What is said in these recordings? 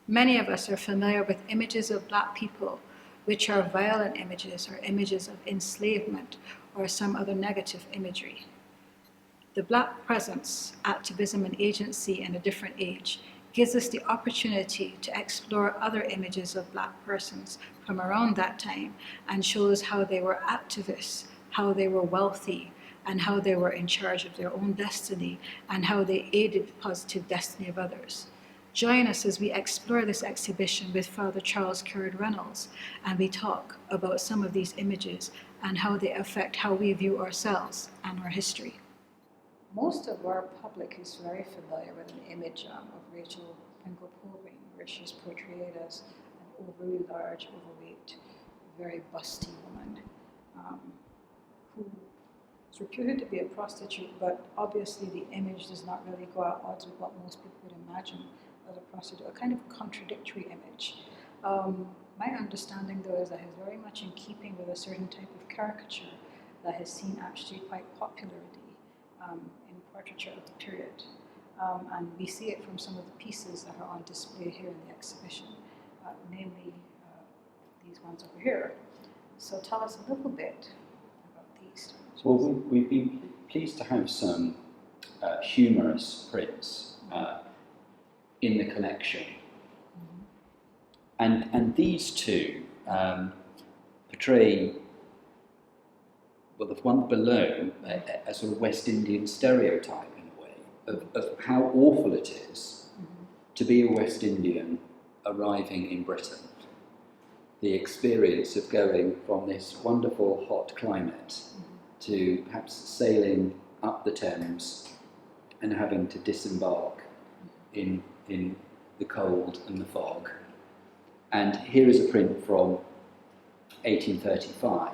Many of us are familiar with images of Black people, which are violent images or images of enslavement or some other negative imagery. The Black presence, activism, and agency in a different age gives us the opportunity to explore other images of Black persons from around that time and shows how they were activists, how they were wealthy, and how they were in charge of their own destiny and how they aided the positive destiny of others. Join us as we explore this exhibition with Father Charles Currid Reynolds, and we talk about some of these images and how they affect how we view ourselves and our history. Most of our public is very familiar with an image of Rachel Pringle Pilgrim, where she's portrayed as an overly large, overweight, very busty woman who is reputed to be a prostitute, but obviously the image does not really go at odds with what most people would imagine as a prostitute, a kind of contradictory image. My understanding, though, is that it's very much in keeping with a certain type of caricature that has seen actually quite popularity in portraiture of the period. And we see it from some of the pieces that are on display here in the exhibition, namely these ones over here. So tell us a little bit about these. Well, we've been pleased to have some humorous prints in the collection. And these two portray, well, the one below, a sort of West Indian stereotype in a way of how awful it is to be a West Indian arriving in Britain. The experience of going from this wonderful hot climate to perhaps sailing up the Thames and having to disembark in the cold and the fog. And here is a print from 1835,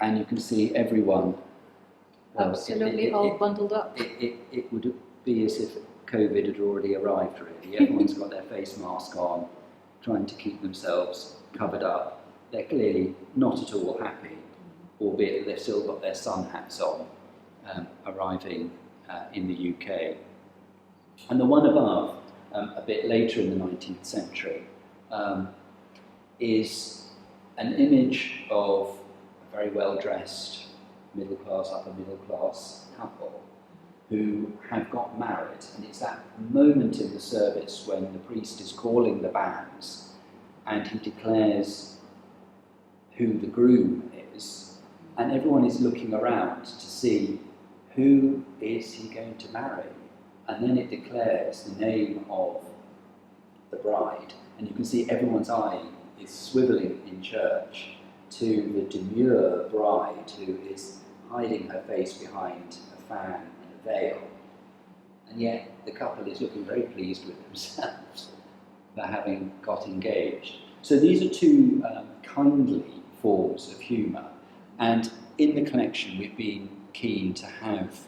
and you can see everyone... Absolutely all bundled up. It would be as if COVID had already arrived, really. Everyone's got their face mask on, trying to keep themselves covered up. They're clearly not at all happy, albeit that they've still got their sun hats on, arriving in the UK. And the one above, a bit later in the 19th century, is an image of a very well-dressed middle-class, upper-middle-class couple who have got married, and it's that moment in the service when the priest is calling the banns and he declares who the groom is, and everyone is looking around to see who is he going to marry. And then it declares the name of the bride, and you can see everyone's eye is swivelling in church to the demure bride who is hiding her face behind a fan and a veil. And yet the couple is looking very pleased with themselves for having got engaged. So these are two kindly forms of humour, and in the collection we've been keen to have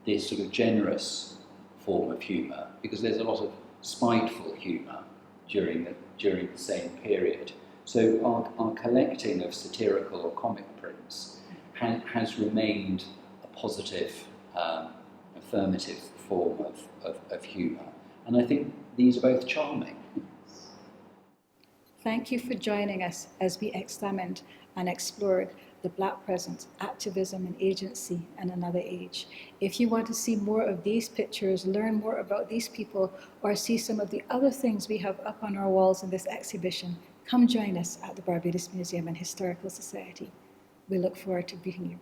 this sort of generous form of humour, because there's a lot of spiteful humour during the same period. So our collecting of satirical or comic prints has remained a positive, affirmative form of humour. And I think these are both charming. Thank you for joining us as we examined and explored the Black presence, activism, and agency in another age. If you want to see more of these pictures, learn more about these people, or see some of the other things we have up on our walls in this exhibition, come join us at the Barbados Museum and Historical Society. We look forward to being here.